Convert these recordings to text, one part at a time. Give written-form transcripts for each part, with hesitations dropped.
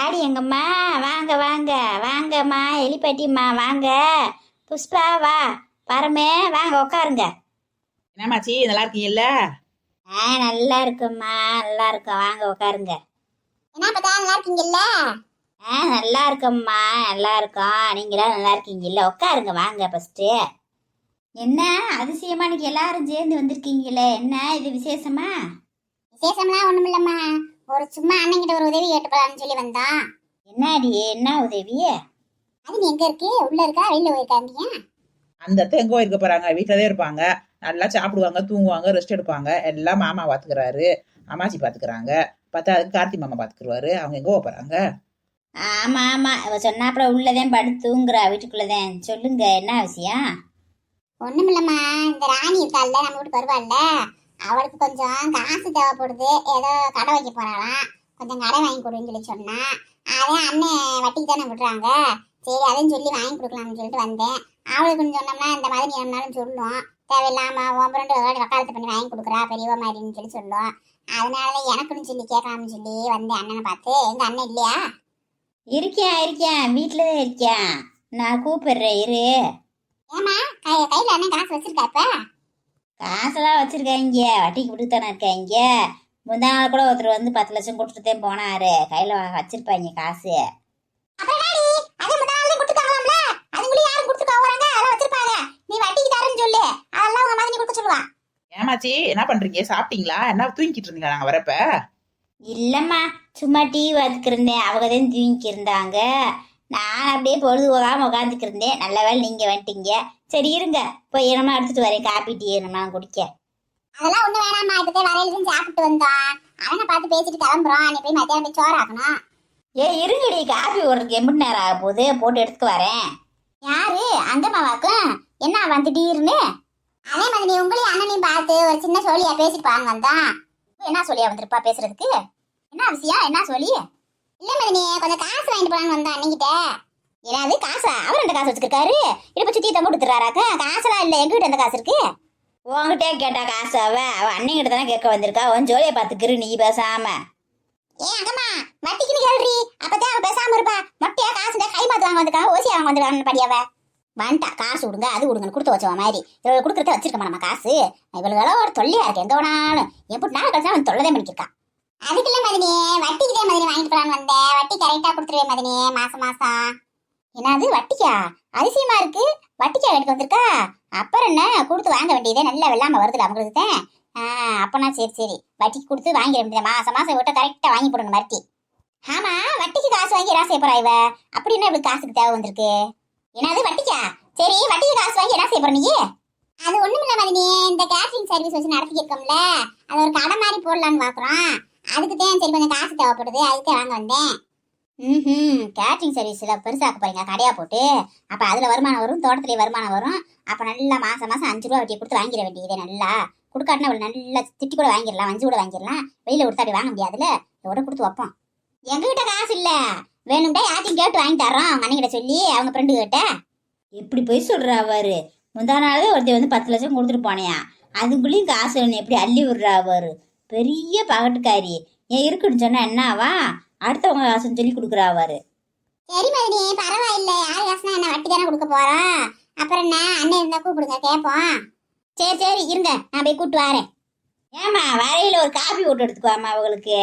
வாடி எங்கம்மா, வாங்க வாங்க வாங்கம்மா, எலிப்பட்டிம்மா வாங்க. புஷ்பா வா. பரமே வாங்க உட்காருங்க. என்னமாச்சி நல்லா இருக்கீங்கல்ல? நல்லா இருக்கும்மா, நல்லா இருக்கோம், வாங்க உட்காருங்க. என்ன பார்த்தா நல்லா இருக்கீங்கல்ல? நல்லா இருக்கம்மா, நல்லா இருக்கோம். நீங்களாம் நல்லா இருக்கீங்கல்ல? உட்காருங்க வாங்க ஃபஸ்ட்டு. என்ன அதிசயமா இன்னைக்கு எல்லாரும் சேர்ந்து வந்திருக்கீங்களே, என்ன இது விசேஷமா? விசேஷம்லாம் ஒண்ணும் இல்லம்மா, ஒரு சும்மா அண்ணன்கிட்ட ஒரு உதவி கேட்டு போலான்னு சொல்லி வந்தோம். என்னடி, என்ன உதவி? அது நீ எங்க இருக்கு? உள்ள இருக்கா வெளியில போயிருக்காங்க? அந்த அத்தை எங்கோ இருக்க போறாங்க, வீட்டிலதே இருப்பாங்க. நல்லா சாப்பிடுவாங்க, தூங்குவாங்க, ரெஸ்ட் எடுப்பாங்க. எல்லாம் மாமா பாத்துக்கிறாரு, அம்மாச்சி பாத்துக்கிறாங்க. பார்த்தா அதுக்கு கார்த்தி மாமா பாத்துக்குருவாரு. அவங்க எங்கோ போறாங்க? ஆமா ஆமா, இவ சொன்னாப்புல உள்ளதேன் படுத்துங்கிறா, வீட்டுக்குள்ளதேன். சொல்லுங்க, என்ன விஷயம்? ஒண்ணும் இல்லம்மா, இந்த ராணி இருக்காள்ல, நம்ம வீட்டுக்கு வருவாள்ல, அவளுக்கு கொஞ்சம் காசு தேவைப்படுது. ஏதோ கடை வைக்க போறாளாம், கொஞ்சம் கடை வாங்கி கொடுன்னு சொல்லி சொன்னா. அதே அண்ணன் வட்டிக்கு தானே விடுறாங்க, சரி அதையும் சொல்லி வாங்கி கொடுக்கலாம்னு சொல்லிட்டு வந்தேன். அவளுக்கு கொஞ்சம் சொன்னோம்னா இந்த மாதிரி என்னாலும் சொல்லுவோம். தேவையில்லாம உன் ஃப்ரெண்டு வக்காலத்து பண்ணி வாங்கி கொடுக்குறா பெரியவ மாதிரின்னு சொல்லி சொல்லுவோம். அதனால எனக்குன்னு சொல்லி கேட்கலாம்னு சொல்லி வந்தேன் அண்ணனை பார்த்து. எங்க அண்ணன் இல்லையா? இருக்கேன் வீட்டில் தான் இருக்கேன். நான் கூப்பிடுறேன் இரு. ஏமா கையில அண்ணன் காசு வச்சிருக்கா? இப்ப காசெல்லாம் வச்சிருக்காங்க, வட்டிக்கு விட்டு தானே இருக்காங்க. முந்தா நாள் கூட ஒருத்தர் வந்து 10 லட்சம் கொடுத்துட்டே போனாரு, கையில வச்சிருப்பாங்க காசு. ஏமாச்சி என்ன பண்றீங்க? சாப்பிட்டீங்களா? என்ன தூங்கிட்டு இருந்தீங்களா நாங்க வரப்ப? இல்லம்மா, சும்மா டிவி பார்த்துக்கிருந்தேன், அவங்க தான் தூங்கி இருந்தாங்க. நான் அப்படியே பொழுது போகாம உட்காந்துக்கிருந்தேன். நல்ல வேலை நீங்க வந்துட்டீங்க. சரி இருங்க, போய் என்னமா எடுத்துட்டு வரேன், காப்பி டீ என்னமா குடிக்க. அதெல்லாம் ஒண்ணு வேணாம்மா, இப்பதே வரையில சாப்பிட்டு வந்தோம். அவனை பார்த்து பேசிட்டு கிளம்புறோம். நீ போய் மத்தியானம் போய் சோறாக்கணும். இருங்கடி, காப்பி ஓடுறதுக்கு எப்படி நேரம் ஆக போகுது, போட்டு எடுத்துட்டு வரேன். யாரு? அந்தம்மாவாக்கும் என்ன வந்து திடீர்னு? அதே மாதிரி நீ உங்களையும் அண்ணனையும் பார்த்து ஒரு சின்ன சோழியா பேசிட்டு பாங்க வந்தான். என்ன சொல்லியா வந்திருப்பா பேசுறதுக்கு? என்ன விஷயம்? என்ன சொல்லி? இல்ல மதினி, கொஞ்சம் காசு வாங்கிட்டு போலான்னு வந்தான் அன்னிக்கிட்ட. ஏதாவது காசா? அவர் அந்த காசு வச்சிருக்காரு, இப்ப சுத்தி தங்க கொடுத்துறாராக்க. காசெல்லாம் இல்ல, எங்கிட்ட அந்த காசு இருக்கு? உங்ககிட்டே கேட்டா காசு? அவ அண்ணங்கிட்ட தானே கேட்க வந்திருக்கா. உன் ஜோலியை பார்த்துக்கிரு நீ பேசாம. அங்கம்மா வட்டிக்குன்னு கேள்றி, அப்பதான் அவ பேசாம இருப்பா. மொட்டையா காசு கை மாத்து வாங்க வந்திருக்காங்க, ஓசி அவங்க வந்துருக்காங்க படியாவ. வந்துட்டா, காசு விடுங்க அது விடுங்கன்னு கொடுத்து வச்சவ மாதிரி. இவள் கொடுக்குறத வச்சிருக்கமா நம்ம காசு? இவளுகளோ ஒரு தொல்லையா இருக்கு, எந்த வேணாலும் எப்படி நாள் கழிச்சா அவன் தொல்லதே பண்ணிக்கிருக்கான். அதுக்கு இல்ல மதினி, வட்டிக்குதே மதினி வாங்கிட்டு போலான்னு வந்தேன். வட்டி கரெக்டா கொடுத்துருவேன் மதினி, மாசம் மாசம். என்னது வட்டிக்கா? அதிசயமா இருக்கு, வட்டிக்கா எடுக்க வந்திருக்கா? அப்புறம் என்ன, கொடுத்து வாங்க வேண்டியதே, நல்ல வெள்ளாம வருதுல அவங்களுக்கு தான். அப்பனா சரி சரி, வட்டிக்கு கொடுத்து வாங்கிட வேண்டியது. மாசம் மாசம் விட்ட கரெக்டா வாங்கி போடணும் மறுட்டி. ஆமா, வட்டிக்கு காசு வாங்கி என்ன செய்ய போறா இவ? அப்படின்னா இவளுக்கு காசுக்கு தேவை வந்திருக்கு. என்னது வட்டிக்கா? சரி, வட்டிக்கு காசு வாங்கி என்ன செய்ய போற நீ? அது ஒண்ணும் இல்ல மதினி, இந்த கேட்டரிங் சர்வீஸ் வச்சு நடத்திட்டு இருக்கோம்ல, அது ஒரு கடை மாதிரி போடலான்னு பாக்குறோம். அதுக்கு தான் சரி கொஞ்சம் காசு தேவைப்படுது, அதுக்கு வாங்க வந்தேன். கேட்டரிங் சர்வீஸ்ல பெருசாக்க போறீங்க கடையா போட்டு? அப்ப அதுல வருமானம் வரும், தோட்டத்திலேயே வருமானம் வரும். அப்ப நல்லா மாசம் மாசம் 5 ரூபா வட்டியை கொடுத்து வாங்கிட வேண்டியது. நல்லா கொடுக்காட்டினா அவள் நல்லா திட்டி கூட வாங்கிடலாம், 5 கூட வாங்கிடலாம். வெளியில கொடுத்தாடி வாங்க முடியாதுல, இதோட கொடுத்து வைப்போம். எங்ககிட்ட காசு இல்ல, வேணும்டா யார்ட்டையும் கேட்டு வாங்கி தர்றோம், அவங்க அண்ணங்கிட்ட சொல்லி, அவங்க ஃப்ரெண்டு கிட்ட. எப்படி போய் சொல்றா அவரு? முந்தா நாளே ஒருத்தர் வந்து 10 லட்சம் கொடுத்துட்டு போனையா, அதுக்குள்ளேயும் காசு வேணும் எப்படி அள்ளி விடுறா அவரு? பெரிய பகட்டுக்காரி. ஏன் இருக்குன்னு சொன்னா என்னவா? அடுத்தவங்க காசுன்னு சொல்லி கொடுக்குறா அவரு. சரி மதினி, பரவாயில்ல, யார் காசுனா என்ன, வட்டி தானே கொடுக்க போறோம். அப்புறம் என்ன, அண்ணன் இருந்தா கூப்பிடுங்க கேட்போம். சரி சரி இருங்க, நான் போய் கூப்பிட்டு வரேன். ஏமா வரையில ஒரு காபி போட்டு எடுத்துக்குவாமா அவங்களுக்கு.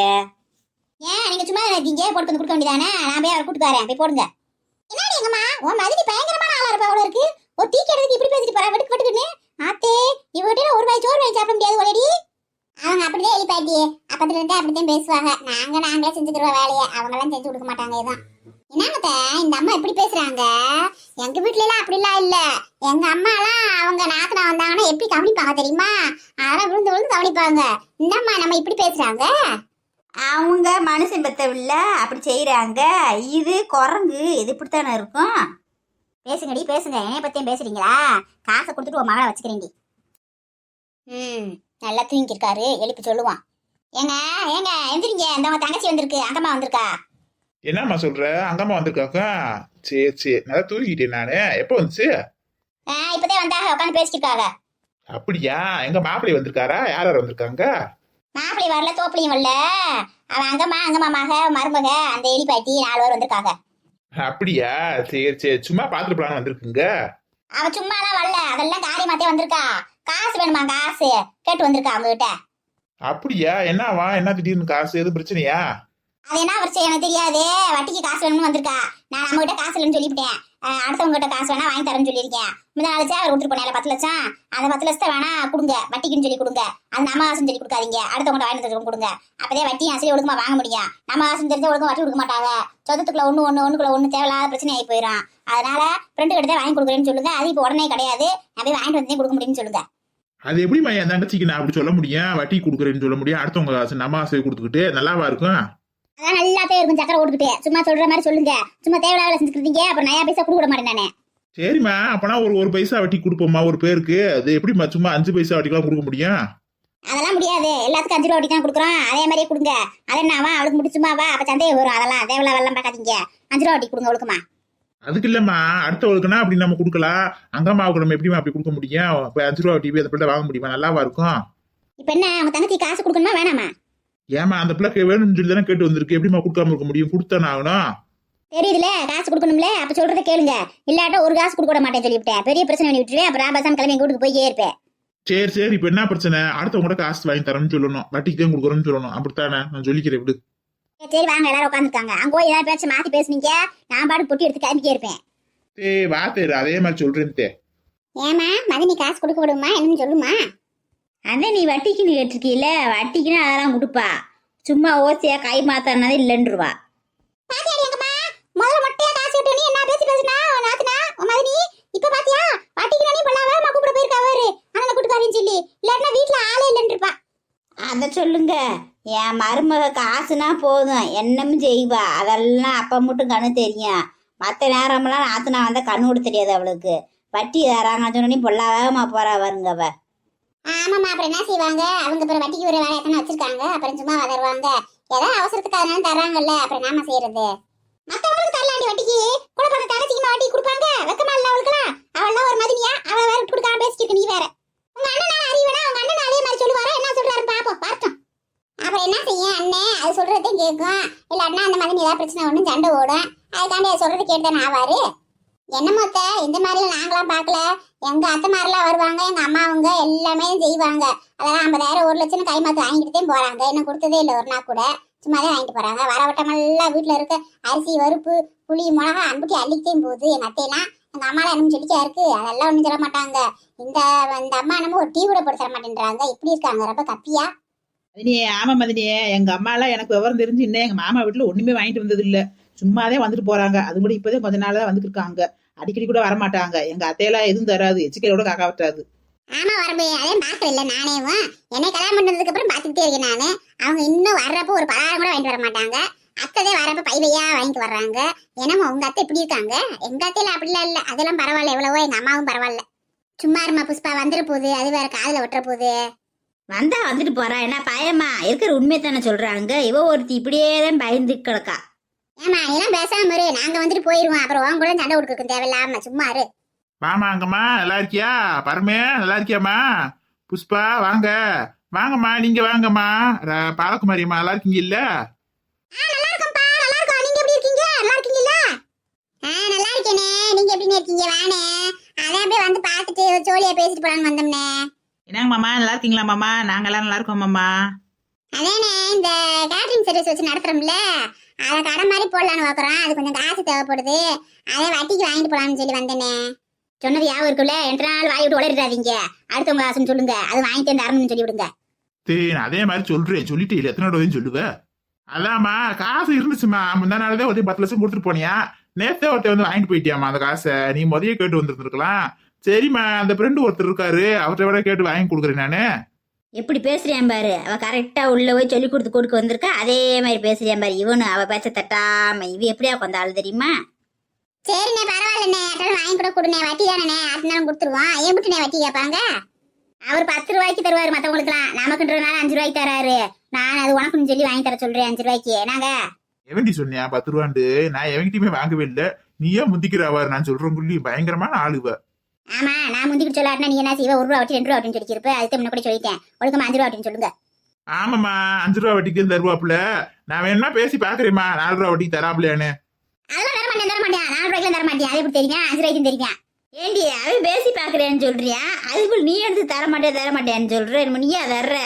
ஏன் நீங்க சும்மா இருக்கீங்க, போட்டு வந்து கொடுக்க வேண்டியதானே? நான் போய் அவரை கூப்பிட்டு வரேன், போய் போடுங்க. என்னடி எங்கம்மா, உன் மதினி பயங்கரமான ஆளா இருப்பா அவ்வளோ இருக்கு. ஒரு டீ கேட்டதுக்கு இப்படி பேசிட்டு போறா, வெட்டுக்கு வெட்டுக்குன்னு. ஆத்தே, இவகிட்ட ஒரு வாய் சோறு வாங்கி சாப்பிட முடியாது ஒரேடி. அவங்க அப்படிதான் எலிப்பாட்டி, அப்பத்துல இருந்து அப்படித்தான் பேசுவாங்க. நாங்களே செஞ்சுக்கிறோம் வேலையை, அவங்க எல்லாம் செஞ்சு கொடுக்க மாட்டாங்க. இதுதான் என்னங்க இந்த அம்மா இப்படி பேசுறாங்க? எங்க வீட்டுல எல்லாம் அப்படிலாம் இல்ல. எங்க அம்மா எல்லாம் அவங்க நாத்தனா வந்தாங்கன்னா எப்படி கவனிப்பாங்க தெரியுமா? அதெல்லாம் விழுந்து விழுந்து கவனிப்பாங்க. இந்த அம்மா நம்ம இப்படி பேசுறாங்க? அவங்க மனுஷன் பெத்தவில்ல, அப்படி செய்யறாங்க. இது குரங்கு, இது இப்படித்தானே இருக்கும். பேசுங்கடி பேசுங்க, என்னைய பத்தியும் பேசுறீங்களா? காசை கொடுத்துட்டு உன் மகளை வச்சுக்கிறேன்டி. நல்லா தூங்கிருக்காரு, எழுப்பி சொல்லுவான். ஏங்க ஏங்க எந்திரிங்க, இந்த உங்க தங்கச்சி வந்திருக்கு, அங்கம்மா வந்திருக்கா. என்னம்மா சொல்ற? அங்கம்மா வந்திருக்காக்கா? சரி சரி, நல்லா தூங்கிட்டேன் நானு. எப்போ வந்துச்சு? இப்பதான் வந்தாக, உட்காந்து பேசிட்டு இருக்காங்க. அப்படியா? எங்க மாப்பிள்ளை வந்திருக்காரா? யார் யார் வந்திருக்காங்க? மாப்பிள்ளை வரல, தோப்பிலையும் வரல. அவன் அங்கம்மாக மருமக அந்த எலி பாட்டி 4 பேர் வந்திருக்காங்க. அப்படியா? சரி சரி, சும்மா பாத்துட்டு போலான்னு வந்திருக்குங்க. அவன் சும்மாலாம் வரல, அதெல்லாம் காரியமாத்தே வந்திருக்கா. காசு வேணுமா, காசு கேட்டு வந்திருக்கா அவங்க கிட்ட. அப்படியா? என்னவா? என்ன திடீர்னு காசு? எதுவும் பிரச்சனையா? அது என்ன பிரச்சனை எனக்கு தெரியாது. வட்டிக்கு காசு வேணும்னு வந்திருக்கா. நான் நம்ம கிட்ட காசு இல்லைன்னு சொல்லிவிட்டேன். அடுத்தவங்க கிட்ட காசு வேணா வாங்கி தரேன்னு சொல்லியிருக்கேன். முந்தின நாள் அவர் கொடுத்துட்டு போனால 10 லட்சம், அந்த 10 லட்சத்தை வேணா கொடுங்க, வட்டிக்குன்னு சொல்லி கொடுங்க. அது நம்ம காசுன்னு சொல்லி கொடுக்காதீங்க, அடுத்தவங்க வாங்கி தர கொடுங்க. அப்பதே வட்டி அசலி ஒழுக்கமா வாங்க முடியும். நம்ம காசுன்னு தெரிஞ்சா ஒழுக்கமா வட்டி கொடுக்க மாட்டாங்க. சொந்தத்துக்குள்ள ஒண்ணுக்குள்ள தேவையில்லாத பிரச்சனை ஆகி போயிடும். அதனால ஃப்ரெண்டு கிட்ட வாங்கி கொடுக்குறேன்னு சொல்லுங்க. அது இப்போ உடனே கிடையாது, அப்படியே வாங்கிட்டு வந்து கொடுக்க முடியும்னு சொல்லுங்க. அது எப்படிமா என் தங்கச்சிக்கு நான் அப்படி சொல்ல முடியும்? வட்டி கொடுக்குறேன்னு சொல்ல முடியும்? அடுத்தவங்க காசு நம்ம ஆசை கொடுத்துக்கிட்டு நல்லாவா இருக்கும்? அதான் நல்லாத்தே இருக்கும் சக்கரை ஓட்டுக்கிட்டே. சும்மா சொல்ற மாதிரி சொல்லுங்க. சும்மா தேவையில்லாத செஞ்சுக்கிட்டீங்க, அப்புறம் நயா பைசா கொடுக்க மாட்டேன் நானே. சரிம்மா, அப்பனா ஒரு பைசா வட்டி கொடுப்போம்மா ஒரு பேருக்கு. அது எப்படிமா சும்மா 5 பைசா வட்டிக்கெல்லாம் கொடுக்க முடியும்? அதெல்லாம் முடியாது. எல்லாத்துக்கும் 5 ரூபா வட்டி தான் கொடுக்குறோம். அதே மாதிரியே கொடுங்க. அது என்னவா அவளுக்கு முடிச்சுமாவா? அப்ப சந்தேகம் வரும். அதெல்லாம் தேவையில்ல வெள்ளம் பார்க்காதீங்க. 5 ரூபா வட்டி கொடுங்க ஒழுக்கமா. அதுக்கு இல்லம்மா, அடுத்தவளுக்குன்னா அப்படி நம்ம கொடுக்கலாம். அங்கம்மாவுக்கு நம்ம எப்படிமா அப்படி கொடுக்க முடியும்? இப்போ 5 ரூபா வட்டி அந்த பிள்ளை வாங்க முடியுமா? நல்லாவா இருக்கும்? இப்ப என்ன உங்க தங்கச்சி காசு கொடுக்கணுமா வேணாமா? ஏமா அந்த பிள்ளை வேணும்னு சொல்லி தானே கேட்டு வந்திருக்கு. எப்படிமா கொடுக்காம இருக்க முடியும்? கொடுத்தானே ஆகணும். தெரியுதுல, காசு கொடுக்கணும்ல. அப்ப சொல்றதை கேளுங்க. இல்லாட்ட ஒரு காசு கொடுக்க மாட்டேன் சொல்லிவிட்டேன். பெரிய பிரச்சனை பண்ணி விட்டுருவேன். அப்புறம் பேசாம கிளம்பி வீட்டுக்கு போய் இருப்பேன். சரி சரி, இப்போ என்ன பிரச்சனை? அடுத்தவங்க கூட காசு வாங்கி தரேன்னு சொல்லணும், வட்டிக்கு தான் கொடுக்குறோன்னு சொல்லணும். அப்படித்தானே? நான் சொல்லிக்கிறேன் விடு. சரி வாங்க, எல்லாரும் உட்காந்துருக்காங்க. அங்க போய் ஏதாவது பேச்சு மாத்தி பேசுனீங்க, நான் பாட்டு பொட்டி எடுத்து கிளம்பிக்கே இருப்பேன். வா தேரு, அதே மாதிரி சொல்றேன். ஏமா மதினி காசு கொடுக்க விடுமா என்னன்னு சொல்லுமா? அதான் நீ வட்டிக்குன்னு கேட்டிருக்கீல்ல, வட்டிக்குன்னு அதெல்லாம் கொடுப்பா. சும்மா ஓசியா கை மாத்தானது இல்லைன்றுவா. முதல்ல மொட்டையா காசு விட்டு நீ என்ன பேசி பேசுனா நாத்துனா மதினி. இப்ப பாத்தியா வட்டிக்கு நீ பல்லாவ கூப்பிட போயிருக்கா அவரு. ஆனா கொடுக்காதீன்னு சொல்லி, இல்லாட்டினா வீட்டுல ஆளே இல்லைன்னு இருப்பா. அதை சொல்லுங்க. என் மருமக காசுனா போதும், என்னமும் செய்வா. அதெல்லாம் அப்ப மட்டும் கண்ணு தெரியும். மற்ற நேரமெல்லாம் நாத்துனா வந்தா கண்ணு கூட தெரியாது அவளுக்கு. வட்டி தராங்கன்னு சொன்னோடனே பொல்லாவமா போறா வருங்க அவ. ஆமாம்மா, அப்புறம் என்ன செய்வாங்க அவங்க? அப்புறம் வட்டிக்கு ஒரு வேலை எத்தனை வச்சிருக்காங்க, அப்புறம் சும்மா வதருவாங்க. ஏதாவது அவசரத்துக்கு அதனால தர்றாங்கல்ல, அப்புறம் நாம செய்யறது. மத்தவங்களுக்கு தரலாண்டி வட்டிக்கு கூட பார்த்து தங்கச்சிக்குமா வட்டி கொடுப்பாங்க? வெக்கமா இல்ல அவளுக்குலாம்? அவள்லாம் ஒரு மதினியா? அவ வேற கொடுக்காம பேசிட்டு நீ வேற. உங்க அண்ணன் அறிவனா? உங்க அண்ணன் அதே மாதிரி சொல்லுவாரா? என்ன சொல்றாரு பாப்போம், பார்த்தோம். அப்புறம் என்ன செய்ய அண்ணன்? அது சொல்றதே கேட்கும். இல்லாட்டினா அந்த மதினி ஏதாவது பிரச்சனை ஒன்றும் சண்டை ஓடும். அதுக்காண்டி சொல்றது கேட்டுதானே ஆவாரு. என்ன மொத்த இந்த மாதிரிலாம் நாங்களாம் பார்க்கல. எங்க அத்தை மாதிரிலாம் வருவாங்க, எங்க அம்மாவங்க எல்லாமே செய்வாங்க. அதெல்லாம் 50,000 1 லட்சம் கைமாத்து வாங்கிட்டு போறாங்க. இன்னும் கொடுத்ததே இல்லை ஒரு நாள் கூட. சும்மாதான் வாங்கிட்டு போறாங்க. வரவட்டமெல்லாம் வீட்டுல இருக்க அரிசி பருப்பு புளி மிளகா அன்புட்டி அள்ளிக்கிட்டே போகுது. எங்க அத்தையெல்லாம் எங்க அம்மாலாம் என்னன்னு சொல்லிக்கா இருக்கு. அதெல்லாம் ஒன்றும் சொல்ல மாட்டாங்க. இந்த அம்மா என்னமோ ஒரு டீ கூட போட்டு தர மாட்டேன்றாங்க. இப்படி இருக்காங்க, ரொம்ப கப்பியா. மதினியே, ஆமா மதினியே, எங்க அம்மா எல்லாம் எனக்கு விவரம் தெரிஞ்சு இன்னும் எங்க மாமா வீட்டுல ஒண்ணுமே வாங்கிட்டு வந்தது இல்ல. சும்மாதான் வந்துட்டு போறாங்க. அது கூட இப்பதான் கொஞ்ச நாள் தான் வந்துட்டு இருக்காங்க. அடிக்கடி கூட வரமாட்டாங்க. எங்க அத்தையெல்லாம் எதுவும் தராது, எச்சிக்கையோட காக்கா விட்டாது. ஆமா வரம்பு, அதே பாக்கல இல்ல நானேவும். என்னை கல்யாணம் பண்ணதுக்கு அப்புறம் பாத்துக்கிட்டே இருக்கேன் நானு. அவங்க இன்னும் வர்றப்போ ஒரு பலகாரம் கூட வாங்கிட்டு வர மாட்டாங்க. அத்தைதே வரப்ப பைவையா வாங்கிட்டு வர்றாங்க. என்னமோ உங்க அத்தை இப்படி இருக்காங்க. எங்க அத்தையில அப்படிலாம் இல்ல. அதெல்லாம் பரவாயில்ல, எவ்வளவோ. எங்க அம்மாவும் பரவாயில்ல. சும்மா இருமா புஷ்பா, வந்துட போகுது. அது வேற காதுல ஒட்டுற போகுது. வந்தா வந்துட்டு போறா. என்ன பயமா? இருக்கிற உண்மையை தானே சொல்றாங்க. இவ ஒருத்தி இப்படியே தான் பயந்து கிடக்கா. ஏமா எல்லாம் பேசாம இரு, நாங்க வந்துட்டு போயிருவோம். அப்புறம் உன் கூட சண்டை கொடுக்க தேவையில்லாம சும்மா இரு. வாமா அங்கம்மா, நல்லா இருக்கியா? பரமே நல்லா இருக்கியாம்மா? புஷ்பா வாங்க வாங்கம்மா, நீங்க வாங்கம்மா. பாலகுமாரியம்மா நல்லா இருக்கீங்க இல்ல? நல்லா இருக்கோம்ப்பா, நல்லா இருக்கோம். நீங்க எப்படி இருக்கீங்க? நல்லா இருக்கீங்கல்ல? நல்லா இருக்கேனே. நீங்க எப்படி இருக்கீங்க? வானே அதான் அப்படியே வந்து பார்த்துட்டு ஜோலியா பேசிட்டு போலான்னு வந்தோம்னே. என்னங்க மாமா, நல்லா இருக்கீங்களா மாமா? நாங்க எல்லாம் நல்லா இருக்கோம் மாமா. அதானே இந்த கேட்டரிங் சர்வீஸ் வச்சு நடத்துறோம்ல, அதை கடை மாதிரி போடலான்னு பார்க்குறோம். அது கொஞ்சம் காசு தேவைப்படுது. அதே வட்டிக்கு வாங்கிட்டு போலான்னு சொல்லி வந்தேனே. சொன்னது யாவும் இருக்குல்ல? 2 நாள் வாய் விட்டு உளறிடாதீங்க. அடுத்தவங்க காசுன்னு சொல்லுங்க, அது வாங்கிட்டு வந்து அரணும்னு சொல்லி விடுங்க. சரி, அதே மாதிரி சொல்றேன். சொல்லிட்டு இல்லை, எத்தனை தடவையும் சொல்லுவேன். அதாம்மா, காசு இருந்துச்சுமா. முந்தா நாளதே ஒரு 10 லட்சம் கொடுத்துட்டு போனியா. நேத்தே ஒருத்தர் வந்து வாங்கிட்டு போயிட்டியாமா அந்த காசை. நீ முதல்ல கேட்டு வந்துருந்துருக்கலாம். சரிம்மா, அந்த ஃப்ரெண்டு ஒருத்தர் இருக்காரு, அவர்கிட்ட விட கேட்டு வாங்கி கொடுக்குறேன் நானு. எப்படி பேசுறியான் பாரு. அவ கரெக்டா உள்ள போய் சொல்லி கொடுக்க வந்திருக்கா. அதே மாதிரி பேசுறியான் பாரு. இவனு அவ பேச்ச தட்டாம இவ எப்படியா கொஞ்ச ஆள் தெரியுமா? சரிண்ணே, பரவாயில்லண்ணே. அட்டாலும் வாங்கி கூட கொடுண்ணே. வட்டி தானே, அடுத்த கொடுத்துருவோம். ஏன் வட்டி கேட்பாங்க? அவர் 10 ரூபாய்க்கு தருவாரு மத்தவங்களுக்குலாம். நமக்குன்றதுனால 5 ரூபாய்க்கு தராரு. நான் அது உனக்குன்னு சொல்லி வாங்கி தர சொல்றேன் 5 ரூபாய்க்கு. நாங்க எவன்டி சொன்னியா 10 ரூபாண்டு? நான் எவங்கிட்டயுமே வாங்கவே இல்லை. நீயே முந்திக்கிறாவாரு. நான் சொல்றேன் குள்ளி, பயங்கரமான ஆளுவ. ஆமா, நான் முந்திக்கிட்டு சொல்லாட்டினா நீ என்ன செய்வ? 1 ரூபா வட்டி 2 ரூபா அப்படின்னு சொல்லிருப்ப. அதுக்கு முன்ன கூட சொல்லிட்டேன். ஒழுக்கமா 5 ரூபா அப்படின்னு சொல்லுங்க. ஆமாம்மா 5 ரூபா வட்டிக்கு தருவாப்புல. நான் வேணா பேசி பாக்குறேம்மா 4 ரூபா வட்டிக்கு தராப்புலையான்னு. அதெல்லாம் தர மாட்டேன் 4 ரூபாய்க்கு தர மாட்டேன். அது எப்படி தெரியும்? 5 ரூபாய்க்கு தெரியும். ஏண்டி அவன் பேசி பாக்குறேன்னு சொல்றியா? அதுக்குள்ள நீ எடுத்து தர மாட்டேன்னு சொல்ற. என்னமோ நீயா தர்ற?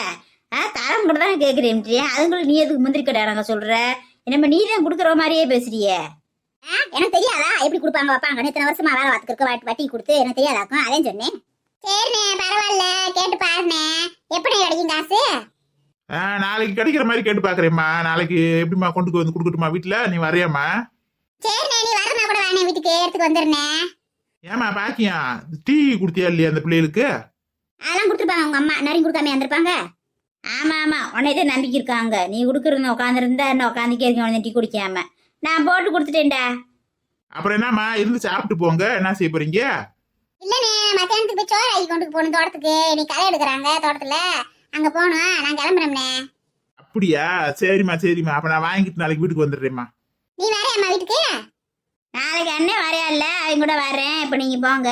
தரம் கூட தான் கேட்குறேன்றியா? அதுக்குள்ள நீ எதுக்கு முந்திரி கடை நாங்க சொல்ற? என்னமோ நீ தான் கொடுக்குற மாதிரியே பேசுறியே. எனக்கு தெரியாதா எப்படி கொடுப்பாங்க வைப்பாங்க? இத்தனை வருஷமா வேலை பார்த்துருக்க வட்டி கொடுத்து எனக்கு தெரியாதாக்கும். அதே சொன்னேன். சரிண்ணே பரவாயில்ல, கேட்டு பாருண்ணே. எப்படி கிடைக்கும் காசு? நாளைக்கு கிடைக்கிற மாதிரி கேட்டு பாக்குறேம்மா. நாளைக்கு எப்படிம்மா கொண்டு வந்து கொடுக்கட்டுமா வீட்டுல? நீ வரையாம்மா? சரிண்ணே, நீ வரனா கூட வேணே, வீட்டுக்கு எடுத்துட்டு வந்துருண்ணே. ஏமா பாக்கியா டீ குடுத்தியா இல்லையா அந்த பிள்ளைகளுக்கு? அதெல்லாம் கொடுத்துருப்பாங்க உங்க அம்மா. நிறைய கொடுக்காம வந்திருப்பாங்க. ஆமா ஆமா, உன்னையதான் நம்பிக்கை இருக்காங்க. நீ கொடுக்குறது உட்காந்துருந்தா என்ன உட்காந்துக்கே இருக்கேன் டீ குடிக்காம. நான் போட்டு கொடுத்துட்டேன்டா. அப்புறம் என்னம்மா இருந்து சாப்பிட்டு போங்க. என்ன செய்ய போறீங்க? இல்லண்ணே, மத்தியானத்துக்கு போய் சோறு ஆகி கொண்டு போகணும் தோட்டத்துக்கு. நீ களை எடுக்கிறாங்க தோட்டத்துல, அங்க போகணும். நான் கிளம்புறேம்ண்ணே. அப்படியா? சரிம்மா சரிம்மா. அப்ப நான் வாங்கிட்டு நாளைக்கு வீட்டுக்கு வந்துடுறேம்மா. நீ வரையம்மா வீட்டுக்கு? நாளைக்கு அண்ணன் வரையா இல்ல, அவங்க கூட வரேன். இப்ப நீங்க போங்க.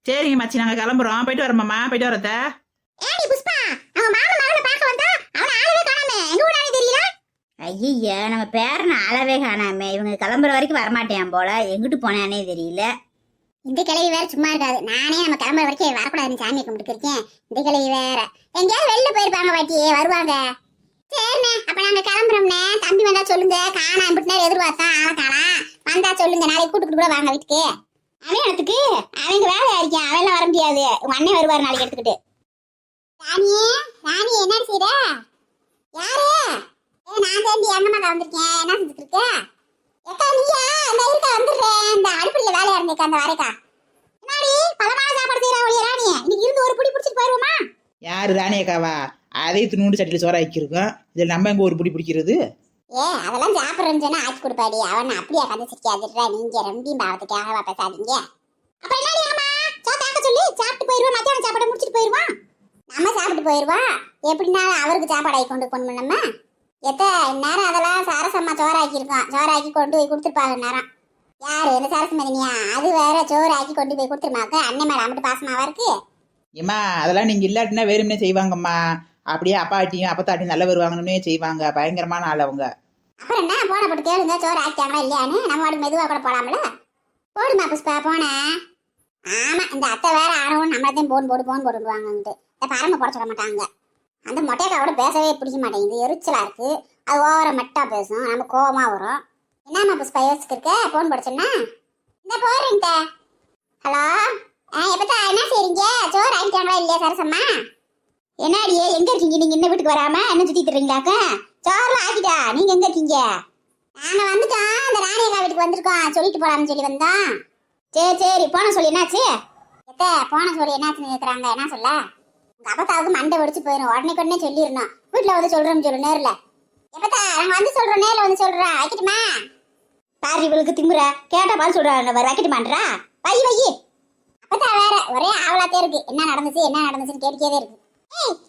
சரிங்க மச்சி, நாங்க கிளம்புறோம். போயிட்டு வரோம்மா. போயிட்டு வரத்த. ஏடி புஷ்பா, அவன் மாமா மகனை பார்க்க வந்தா அவனை ஆளவே காணாமே. எங்க ஊடானே தெரியல. ஐயா, நம்ம பேரனை அளவே காணாமே. இவங்க கிளம்புற வரைக்கும் வரமாட்டேன் போல. எங்கிட்டு போனானே தெரியல. இந்த கிளவி வேற சும்மா இருக்காது. நானே நம்ம கிளம்புற வரைக்கும் வரக்கூடாதுன்னு சாமி கும்பிட்டு இருக்கேன். இந்த கிளவி வேற எங்கேயாவது வெளில போயிருப்பாங்க பாட்டியே, வருவாங்க. சரிண்ணே, அப்ப நாங்க கிளம்புறோம்ண்ணே. தம்பி வந்தா சொல்லுங்க. காணா இப்படி நேரம் எதிர்பார்த்தான், ஆளை காணா. வந்தா சொல்லுங்க, நாளைக்கு கூட்டுக்கிட்டு கூட வாங்க வீட்டுக்கு. அவன் இடத்துக்கு அவங்க வேலையா இருக்கேன். அவெல்லாம் வர முடியாது. உங்க அண்ணன் வருவார் நாளைக்கு எடுத்துக்கிட்டு. ராணியே ராணி, என்ன செய்யற? யாரு? நான் தாண்டி எங்கம்மா வந்திருக்கேன். என்ன செஞ்சுட்டு இருக்க? எக்கா நீயா? இந்த இருக்கா வந்துடுறேன். இந்த அடுப்புல வேலையா இருந்தேக்கா, அந்த வரைக்கா. முன்னாடி பலமான சாப்பாடு செய்யறா ஒழிய ராணி. இன்னைக்கு இருந்து ஒரு புடி பிடிச்சிட்டு போயிருவோமா? யாரு ராணியக்காவா? அதே துணூண்டு சட்டியில் சோற ஆக்கியிருக்கோம். இதில் நம்ம எங்க ஒரு பிடி பிடிக்கிறது? அதெல்லாம் சாப்பிட்றேன்னு சொன்னா ஆக்கி கொடுப்பாடி. அவன் அப்படியே கதை சிரிக்காதுடா. நீங்க ரெண்டையும் பாவத்துக்காக பேசாதீங்க. அப்புறம் என்னடி ஆமா சோத்தாக்க சொல்லி சாப்பிட்டு போயிருவோம். மத்தியானம் சாப்பாடை முடிச்சுட்டு போயிருவோம். நம்ம சாப்பிட்டு போயிருவோம். எப்படின்னா அவருக்கு சாப்பாடு ஆக்கி கொண்டு போகணும். நம்ம இந்நேரம் அதெல்லாம் சரசம்மா சோறாக்கி இருக்கோம். சோறாக்கி கொண்டு போய் கொடுத்துருப்பாங்க நேரம். யாரு? என்ன சரசு மதினியா? அது வேற சோறு ஆக்கி கொண்டு போய் கொடுத்துருமாக்க. அண்ணன் மேல அம்பிட்டு பாசமாவா இருக்கு. ஏம்மா அதெல்லாம் நீங்க இல்லாட்டினா வேறும்னே செய்வாங்கம்மா. அப்படியே அப்பாட்டியும் அப்பத்தாட்டியும் நல்ல வருவாங்கன்னே செய்வாங்க. பயங்கரமான ஆள் அவங்க. அப்புறம் என்ன போன போட்டு கேளுங்க, சோறு ஆக்கிட்டாங்களா இல்லையான்னு. நம்ம வாடி மெதுவா கூட போடாமல. போடுமா புஷ்பா போன. ஆமா, இந்த அத்தை வேற ஆனவும் நம்மளத்தையும் போன் போடுவாங்கன்ட்டு இந்த பரம போட சொல்ல மாட்டாங்க. அந்த மொட்டையக்காவோட பேசவே பிடிக்க மாட்டேங்குது. எரிச்சலா இருக்கு. அது ஓவர மெட்டா பேசும். நம்ம கோவமா வரும். என்னம்மா புஷ்பா யோசிச்சிருக்க? போன் போட சொன்னா இந்த போறீங்க. ஹலோ, எப்பத்தா என்ன செய்றீங்க? சோறு ஆக்கிட்டாங்களா இல்லையா சரசம்மா? என்னடியே எங்க இருக்கீங்க நீங்க? இன்னும் வீட்டுக்கு வராம என்ன சுத்தி தர்றீங்களாக்க? சோறுலாம் ஆக்கிட்டா. நீங்க எங்க இருக்கீங்க? நாங்க வந்துட்டோம். அந்த ராணியக்கா வீட்டுக்கு வந்திருக்கோம். சொல்லிட்டு போலாம்னு சொல்லி வந்தோம். சரி போன சொல்லி என்னாச்சு? போன சொல்லி என்னாச்சுன்னு கேக்குறாங்க. என்ன சொல்ல? உங்க அப்பத்தாவுக்கு மண்டை வெடிச்சு போயிடும். உடனே சொல்லிடணும். வீட்டுல வந்து சொல்றோம்னு சொல்லு நேர்ல. எப்பத்தா நாங்க வந்து சொல்றோம், நேர்ல வந்து சொல்றோம். வைக்கட்டுமா? பாரு இவளுக்கு திமுற. கேட்டா பால் சொல்றாங்க. வைக்கட்டுமான்றா? வை அப்பத்தா வேற ஒரே ஆவலாத்தே இருக்கு. என்ன நடந்துச்சுன்னு கேட்டுக்கே இருக்கு.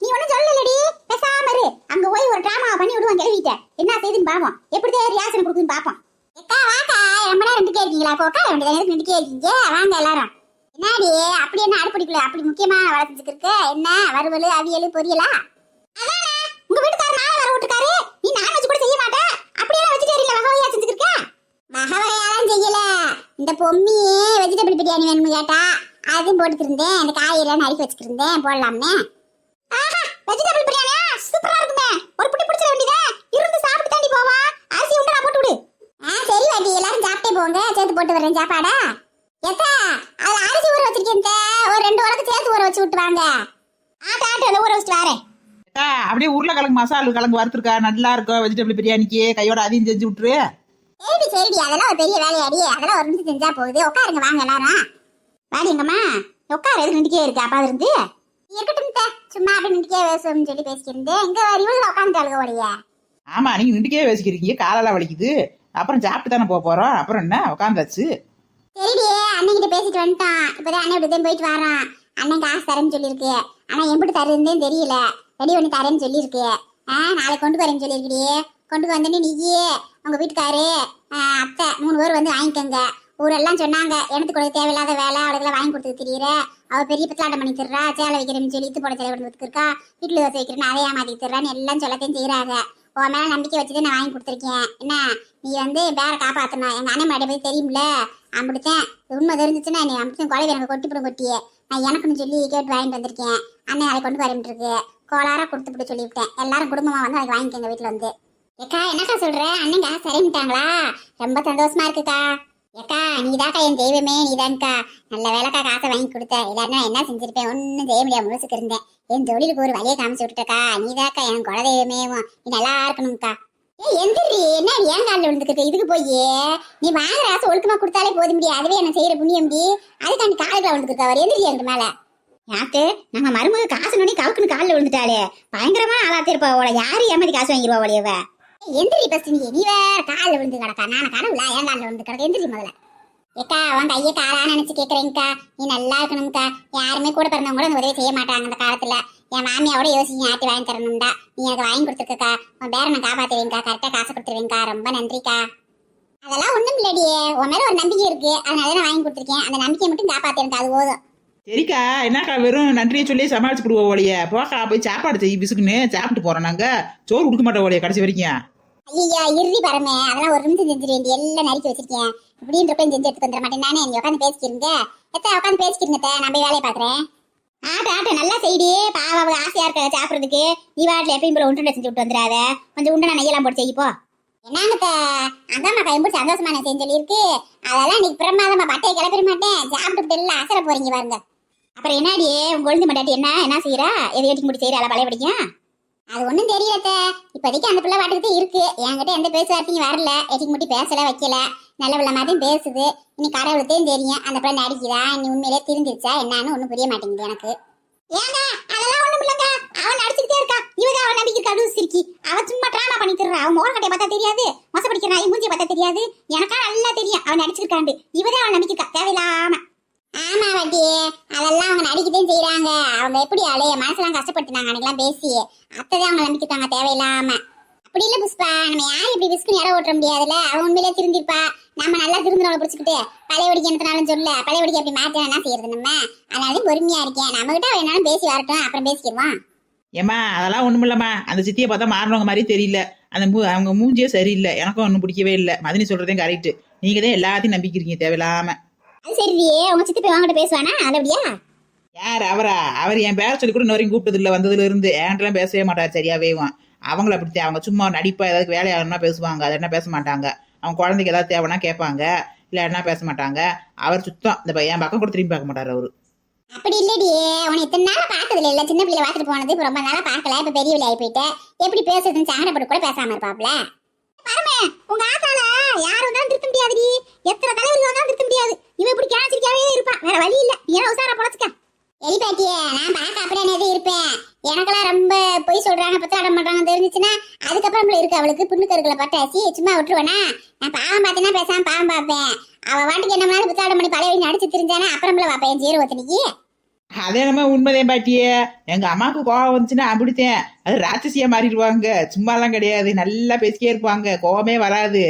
நீ ஒண்ணும் சொல்லலடி, பேசாம இரு. அங்க போய் ஒரு டிராமாவை பண்ணி விடுவான். கிளவிட்ட என்ன செய்துன்னு பாப்போம். எப்படிதான் ரியாசன் கொடுக்குன்னு பாப்போம். எக்கா வாக்கா, ரொம்ப நேரம் ரெண்டுக்கே இருக்கீங்களா? கோக்கா ரெண்டுக்கே இருக்கீங்க. வாங்க எல்லாரும். என்னடி அப்படி என்ன அடுப்படிக்கல? அப்படி முக்கியமான வேலை செஞ்சுக்கிருக்க? என்ன வறுவல் அவியல் பொரியலா? அதானே உங்க வீட்டுக்காரர் நாளை வர விட்டுருக்காரு. நீ நான்வெஜ் கூட செய்ய மாட்டே. அப்படியே வெஜிடேரியன்ல வகையா செஞ்சுக்கிருக்க? வகையாலாம் செய்யல. இந்த பொம்மி வெஜிடபிள் பிரியாணி வேணும்னு கேட்டா அதுவும் போட்டுட்டு இருந்தேன். அந்த காயெல்லாம் நறுக்கி வச்சுட்டு இருந்தேன் போடலாம்னு. வெஜிடபிள் பிரியாணியா? சூப்பரா இருக்குமே. ஒரு புடி பிடிச்ச வேண்டியதே. இருந்து சாப்பிட்டு தாண்டி போவா. அரிசி உண்டா போட்டு விடு. சரி வாட்டி, எல்லாரும் சாப்பிட்டே போங்க. சேர்த்து போட்டு வரேன் சாப்பாடா. எத்தா அதுல அரிசி ஊற வச்சிருக்கேன். ஒரு 2 உலக்கு சேர்த்து ஊற வச்சு விட்டு வாங்க. ஆட்டு அந்த ஊற வச்சுட்டு வரேன். அப்படியே உருளைக்கிழங்கு மசாலா கிழங்கு வறுத்துருக்கா. நல்லா இருக்கும் வெஜிடபிள் பிரியாணிக்கு. கையோட அதையும் செஞ்சு விட்டுரு. சரிடி அதெல்லாம் ஒரு பெரிய வேலையாடி. அதெல்லாம் ஒரு நிமிஷம் செஞ்சா போகுது. உட்காருங்க வாங்க எல்லாரும். வாடிங்கம்மா உட்கார. எது நின்றுக்கே இருக்கு? அப்பா இருந்து இருக்கட்டும். சும்மா அப்படி நின்றுக்கே பேசுவோம்னு சொல்லி பேசிக்கிருந்தேன். இங்க இவங்க உட்காந்துட்டாளுக ஓடிய. ஆமா, நீங்க நின்றுக்கே பேசிக்கிறீங்க. காலெல்லாம் வலிக்குது. அப்புறம் சாப்பிட்டு தானே போறோம். அப்புறம் என்ன உட்காந்தாச்சு. சரிடி அண்ணன் கிட்ட பேசிட்டு வந்துட்டான். இப்பதான் அண்ணன் இப்படிதான் போயிட்டு வரான். அண்ணன் காசு தரேன்னு சொல்லியிருக்கு. ஆனா எப்படி தருதுன்னு தெரியல. ரெடி பண்ணி தரேன்னு சொல்லியிருக்கு. நாளைக்கு கொண்டு வரேன்னு சொல்லியிருக்கிறியே. கொண்டு வந்தேன்னு நீயே உங்க வீட்டுக்காரு அத்தை 3 பேர் வந்து வாங்கிக்கோங்க. ஊரெல்லாம் சொன்னாங்க எனக்கு கொடுக்க தேவையில்லாத வேலை அவளுக்கு வாங்கி கொடுத்து திரியிற, அவ பெரிய பித்தலாட்டம் பண்ணி தர்றா, சேலை வைக்கிறேன்னு சொல்லி இத்து போட சேலை கொடுத்து இருக்கா, இட்லி தோசை வைக்கிறேன்னு அதையா மாத்தி தர்றான்னு எல்லாம் சொல்லத்தையும் செய்யறாங்க. உன் மேல நம்பிக்கை வச்சுட்டு நான் வாங்கி கொடுத்துருக்கேன். என்ன நீ வந்து பேரை காப்பாத்தணும். எங்க அண்ணன் மாட்டை பத்தி தெரியும்ல, அப்படித்தான் உண்மை தெரிஞ்சிச்சுன்னா நீ அப்படித்தான் குழந்தை எனக்கு கொட்டிப்பிடும் கொட்டியே. நான் எனக்குன்னு சொல்லி கேட்டு வாங்கிட்டு வந்திருக்கேன். அண்ணன் அதை கொண்டு வரமிட்டு இருக்கு, கோளாரா கொடுத்துட்டு சொல்லிவிட்டேன். எல்லாரும் குடும்பமா வந்து அதுக்கு வாங்கிக்கோங்க வீட்டுல வந்து. ஏக்கா என்னக்கா சொல்ற, அண்ணங்க சரிட்டாங்களா? ரொம்ப சந்தோஷமா இருக்குக்கா. ஏக்கா நீதாக்கா என் தெய்வமே, நீதான்க்கா. நல்ல வேலைக்கா காசை வாங்கி கொடுத்த, எல்லாரும் நான் என்ன செஞ்சிருப்பேன், ஒன்னும் செய்ய முடியாது, முழுசுக்கு இருந்தேன். என் தொழிலுக்கு ஒரு வழியை காமிச்சு விட்டுட்டக்கா. நீதாக்கா என் குலதெய்வமே, நீ நல்லா இருக்கணும்க்கா. எந்திரி, என்ன ஏன் காலில் விழுந்துக்கிட்டு இதுக்கு போய் நீ வாங்குற ஆசை ஒழுக்கமா கொடுத்தாலே போதும் முடியும். அதுவே என்ன செய்யற புண்ணியம் முடி, அதுக்காண்டி காலுக்குள்ள விழுந்துக்கிட்டு அவர் எந்திரி எங்க மேல. யாத்து நம்ம மருமக காசு நோடி கவுக்குன்னு காலில் விழுந்துட்டாளே, பயங்கரமான ஆளாத்தே இருப்பா அவளை. யாரு ஏமாதி காசு வாங்கிடுவா அவளையவ? எந்திரி பஸ், நீ வேற காலில் விழுந்து கிடக்கா. நான் கடவுளா ஏன் காலில் விழுந்து கிடக்க? எந்திரி முதல்ல. ஏக்கா உன் கையை காலா நினைச்சு கேட்கறேங்கக்கா. நீ நல்லா இருக்கணும்க்கா. யாருமே கூட பிறந்தவங்க கூட அந்த உதவி செய்ய மாட்டாங்க அந்த காலத்துல. என் மாமியாவோட யோசிச்சு ஆட்டி வாங்கி தரணும்டா. நீ எனக்கு வாங்கி கொடுத்துருக்கா. உன் பேரை நான் காப்பாத்துவேங்க்கா, கரெக்டா காசு கொடுத்துருவேங்க்கா. ரொம்ப நன்றிக்கா. அதெல்லாம் ஒண்ணும் இல்லடியே, உன் மேல ஒரு நம்பிக்கை இருக்கு, அதனால நான் வாங்கி கொடுத்துருக்கேன். அந்த நம்பிக்கையை மட்டும் காப்பாத்திருக்கா, அது போதும். சரிக்கா, என்னக்கா வெறும் நன்றியை சொல்லி சமாளிச்சு கொடுவோம் ஒழிய, போக்கா போய் சாப்பாடு செய்ய பிசுக்குன்னு சாப்பிட்டு போறோம். நாங்க சோறு கொடுக்க மாட்டோம் ஒழிய கடைசி வரைக்கும். ஐயா இறுதி பரமே, அதெல்லாம் ஒரு நிமிஷம் செஞ்சிட வேண்டிய எல்லாம் நறுக்கி வச்சிருக்கேன். இப்படின்றப்ப செஞ்சு எடுத்து வந்துட மாட்டேன் நானே. நீ உட்காந்து பேசிக்கிறீங்க, உட்காந்து பேசிக்கிறீங்க, நான் போய் வேலையை பாக்குறேன். ஆட்ட நல்லா செய்டி. பாவ ஆசையா இருக்க சாப்பிட்றதுக்கு. நீ வாட்டில் எப்பயும் போல உண்டை செஞ்சு விட்டு வந்துடாத. கொஞ்சம் உண்டை நெய்யெல்லாம் போட்டு செய்ப்போ. என்னங்க அதாம்மா கைம்பூடி சந்தோஷமா நான் செஞ்சு சொல்லியிருக்கு. அதெல்லாம் இன்னைக்கு பிரமாதமா பட்டையை கிளப்பிட மாட்டேன். சாப்பிட்டு எல்லாம் அசர போறீங்க பாருங்க. அப்புறம் என்னடி உங்க கொழுந்து மட்டாட்டி என்ன செய்யறா? எதை ஏற்றி முடி செய்யறா? பழைய படிக்கும் அது ஒண்ணும் தெரியல. இப்போதைக்கு அந்த பிள்ளை வாட்டுக்கு இருக்கு. என்கிட்ட எந்த பேச்சுவார்த்தையும் வரல. எட்டிக்கு முட்டி பேசல வைக்கல. நல்ல பிள்ளை மாதிரியும் பேசுது. இனி கடவுளுத்தையும் தெரியும் அந்த பிள்ளை நடிக்கிறா இனி உண்மையிலே திருந்திருச்சா என்னன்னு ஒன்னும் புரிய மாட்டேங்குது எனக்கு. ஏங்க அதெல்லாம் ஒண்ணும் இல்லங்க. அவன் நடிச்சுக்கிட்டே இருக்கா. இவங்க அவன் நம்பிக்கை கடுவு சிரிக்கி. அவன் சும்மா டிராமா பண்ணி தர்றா. அவன் மோர கட்டையை பார்த்தா தெரியாது, மொசை படிக்கிறான், மூஞ்சியை பார்த்தா தெரியாது. எனக்கா நல்லா தெரியும் அவன் நடிச்சிருக்காண்டு. இவதான் அவன் நம்பிக்கை தேவையில்லாம. ஆமா வட்டியே, அதெல்லாம் அவங்க நடிக்கத்தையும் செய்யறாங்க. அவங்க எப்படி அவளைய மனசெல்லாம் கஷ்டப்படுத்தினாங்க அன்னைக்கெல்லாம் பேசி. அத்தைதான் அவங்க நம்பிக்கைத்தாங்க தேவையில்லாம. அப்படி இல்ல புஷ்பா, நம்ம யாரும் இப்படி விஸ்கு இடம் ஓட்ட முடியாதுல்ல. அவன் உண்மையிலே திருந்திருப்பா. நம்ம நல்லா திருந்தினவளை பிடிச்சிக்கிட்டு பழைய வடிக்க என்னத்தினாலும் சொல்ல, பழைய வடிக்க அப்படி மாத்தினா என்ன செய்யறது நம்ம. அதனால பொறுமையா இருக்கேன். நம்ம கிட்ட அவன் என்னாலும் பேசி வரட்டும், அப்புறம் பேசிக்கிடுவான். ஏம்மா அதெல்லாம் ஒண்ணும் இல்லம்மா. அந்த சித்தியை பார்த்தா மாறினவங்க மாதிரி தெரியல. அந்த அவங்க மூஞ்சியே சரியில்லை. எனக்கும் ஒன்றும் பிடிக்கவே இல்லை. மதினி சொல்றதையும் கரெக்ட். நீங்க தான் எல்லாத்தையும் நம்பிக்கிறீங்க தேவையில்லாம. அது சரியே, உங்க சித்தி போய் வாங்கிட்டு பேசுவானா? நல்லபடியா? யார் அவரா? அவர் என் பேர சொல்லி கூட இன்ன கூப்பிட்டது இல்லை. வந்ததுல இருந்து என்கிட்டலாம் பேசவே மாட்டார் சரியாவேவும். அவங்கள அப்படித்தான். அவங்க சும்மா நடிப்பா ஏதாவது வேலையாகணும்னா பேசுவாங்க, அது என்ன பேச மாட்டாங்க. அவங்க குழந்தைக்கு ஏதாவது தேவைன்னா கேட்பாங்க, இல்லை என்ன பேச மாட்டாங்க. அவர் சுத்தம் இந்த என் பக்கம் கூட திரும்பி பார்க்க மாட்டார் அவரு. அப்படி இல்லடியே, உன இத்தனை நாளா பார்த்ததுல இல்ல. சின்ன பிள்ளை பார்த்துட்டு போனது இப்ப ரொம்ப நாளா பார்க்கல. இப்ப பெரிய பிள்ளை ஆகி போயிட்டு எப்படி பேசுறதுன்னு சங்கடப்பட்டு கூட பேசாம இருப்பாப்ல. பாருமே உங்க ஆத்தால யாரும் வந்தாலும் திருத்த முடியாதுடி. எத்தனை தலைவர்கள் வந்தாலும் திருத்த முடியாது. இவன் இப்படி கேச்சிருக்காவே இருப்பான். வேற வழி இல்ல. நீ என்ன உசாரா பொழைச்சுக்க. எலிபாட்டியே, நான் பார்க்க அப்படியே எதுவும் இருப்பேன். எனக்கெல்லாம் ரொம்ப பொய் சொல்றாங்க, பத்தாடம் பண்றாங்க தெரிஞ்சுச்சுன்னா அதுக்கப்புறம் இருக்கு அவளுக்கு புண்ணுக்கருக்களை பட்டாசி சும்மா விட்டுருவேனா? நான் பாவம் பார்த்தேன்னா பேசாம பாவம் பார்ப்பேன். அவ வாட்டுக்கு என்ன மாதிரி புத்தாடம் பண்ணி பழைய நடிச்சு தெரிஞ்சானா அப்புறம்ல பார்ப்பேன் என் ஜீரவத்தனிக்கு. அதே நம்ம உண்மைதான் பாட்டியே. எங்க அம்மாவுக்கு கோவம் வந்துச்சுன்னா அப்படித்தேன். அது ராட்சசியா மாறிடுவாங்க. சும்மாலாம் கிடையாது. நல்லா பேசிக்கே இருப்பாங்க. கோவமே வராது.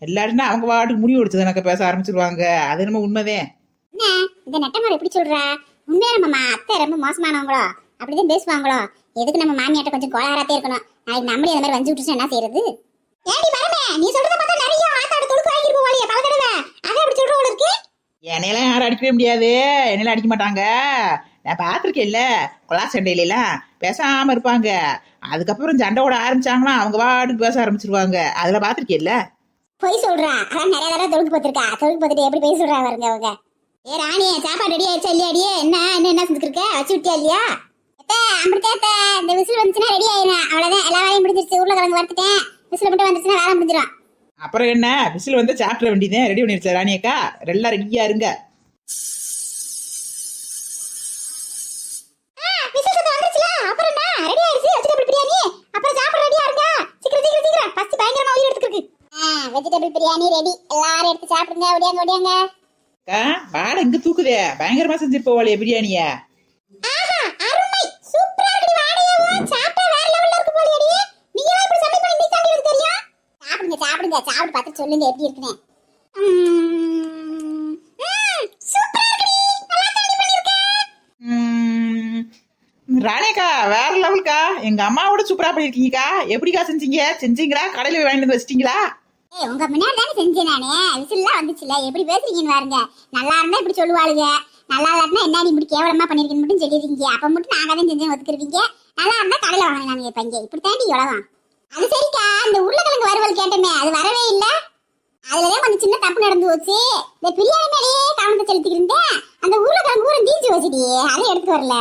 எல்லாருன்னா அவங்க வாட்டுக்கு முடிவு எடுத்தது எனக்கு பேச ஆரம்பிச்சிருவாங்க. அது நம்ம உண்மைதான். என்ன இந்த நெட்டமாரி எப்படி சொல்றா? உண்மையா நம்ம அத்தை ரொம்ப மோசமானவங்களோ? அப்படிதான் பேசுவாங்களோ? எதுக்கு நம்ம மாமியாட்ட கொஞ்சம் கோளாராத்தே இருக்கணும். நாளைக்கு நம்மளே அந்த மாதிரி வஞ்சி விட்டுச்சு என்ன செய்யறது? ஏடி வரமே, நீ சொல்றத பார்த்தா நிறைய ஆத்தாட தொழுக்கு வாங்கிட்டு போவாளியே பல தடவை. அதே அப்படி சொல்றவங்க இருக்கு. என்னையெல்லாம் யாரும் அடிக்கவே முடியாது. என்னையெல்லாம் அடிக்க மாட்டாங்க. நான் பார்த்துருக்கேன் இல்ல, கொலா சண்டையிலாம் பேசாம இருப்பாங்க. அதுக்கப்புறம் சண்டை ஓட ஆரம்பிச்சாங்கன்னா அவங்க வாட்டுக்கு பேச ஆரம்பிச்சிருவாங்க. அதுல பார்த்துருக்கேன்ல. பொய் சொல்றா. அதான் நிறைய தடவை தொழுக்கு பார்த்துருக்கா. தொழுக்கு பார்த்துட்டு எப்படி பேச சொல்றா பாருங்க அவங்க. ஏ ராணி, சாப்பாடு ரெடி ஆயிடுச்சா இல்லையாடியே? என்ன செஞ்சுருக்க? வச்சு விட்டியா இல்லையா? அப்படித்தான் இந்த விசில் வந்துச்சுன்னா ரெடி ஆயிடும். அவ்வளவுதான், எல்லா வேலையும் முடிஞ்சிருச்சு. உருளைக்கிழங்கு வறுத்துட்டேன். விசில் மட்டும் வந்துச்சுன்னா வேலை முடிஞ்சிடும். அப்புறம் என்ன, விசில் வந்து சாப்பிட வேண்டியதே. ரெடி பண்ணிருச்சு ராணியக்கா. எல்லாம் ரெடியா இருங்க. Vegetable biryani ready. எல்லாரும் எடுத்து சாப்பிடுங்க. ஒடியாங்க ஒடியாங்க. வாடை இங்க தூக்குதே. பயங்கரமா செஞ்சிட்டு போவாளியே பிரியாணிய. அருமை, சூப்பரா இருக்கு. வாடையவும் சாப்பிட்டா வேற லெவல்ல இருக்கு போலியடி. நீங்க எல்லாம் இப்படி சமையல் பண்ணி நீங்க எனக்கு தெரியும். சாப்பிடுங்க சாப்பிடுங்க, சாப்பிட்டு பார்த்து சொல்லுங்க எப்படி இருக்குன்னு. ராணியக்கா வேற லெவலுக்கா. எங்க அம்மாவோட சூப்பரா பண்ணிருக்கீங்கக்கா. எப்படிக்கா செஞ்சீங்களா கடையில போய் வாங்கிட்டு வந்து வச்சிட்டீங்களா? ஏய் உங்க முன்னாடி தானே செஞ்சேன் நானு. விசில்லாம் வந்துச்சுல, எப்படி பேசுறீங்கன்னு பாருங்க. நல்லா இருந்தா இப்படி சொல்லுவாளுங்க, நல்லா இல்லாட்டினா என்ன நீ இப்படி கேவலமா பண்ணிருக்கீன்னு மட்டும் சொல்லிருக்கீங்க. அப்ப மட்டும் நாங்க தான் செஞ்சேன் ஒத்துக்குருவீங்க. நல்லா இருந்தா கடையில வாங்க நாங்க இப்ப இப்படி தாண்டி உலகம். அது சரிக்கா, இந்த உருளைக்கிழங்கு வறுவல் கேட்டமே அது வரவே இல்ல. அதுலதான் கொஞ்சம் சின்ன தப்பு நடந்து போச்சு. இந்த பிரியாணி மேலேயே கவனத்தை செலுத்திக்கிட்டு இருந்தேன். அந்த உருளைக்கிழங்கு ஊரம் தீஞ்சு வச்சுடி, அதை எடுத்து வரல.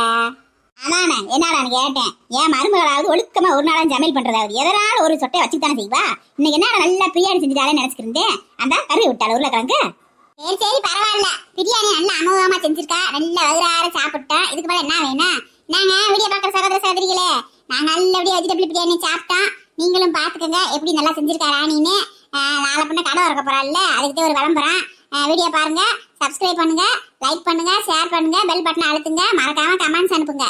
அதானே என்னடான்னு கேட்டேன். ஏன் மருமகளாவது ஒழுக்கமா ஒரு நாளும் சமையல் பண்றதாவது எதனால ஒரு சொட்டை வச்சுதானே செய்வா. இன்னைக்கு என்ன நல்லா பிரியாணி செஞ்சுட்டாலே நினைச்சுக்கிருந்தேன். அந்த கறி விட்டாள் உருளைக்கிழங்கு. சரி சரி பரவாயில்ல, பிரியாணி நல்லா அமோகமா செஞ்சிருக்கா. நல்ல வயிறார சாப்பிட்டா. இதுக்கு மேல என்ன வேணும்? நாங்க வீடியோ பாக்குற சகோதர சகோதரிகளே, நாங்க நல்லபடியா வெஜிடபிள் பிரியாணி சாப்பிட்டோம். நீங்களும் பாத்துக்கோங்க எப்படி நல்லா செஞ்சிருக்கா ராணின்னு. நாளை பண்ண கடை வரக்க போறாள்ல, அதுக்கு ஒரு விளம்பரம். வீடியோ பாருங்க, சப்ஸ்கிரைப் பண்ணுங்க, லைக் பண்ணுங்க, ஷேர் பண்ணுங்க, பெல் பட்டனை அழுத்துங்க, மறக்காம கமெண்ட்ஸ் அனுப்புங்க.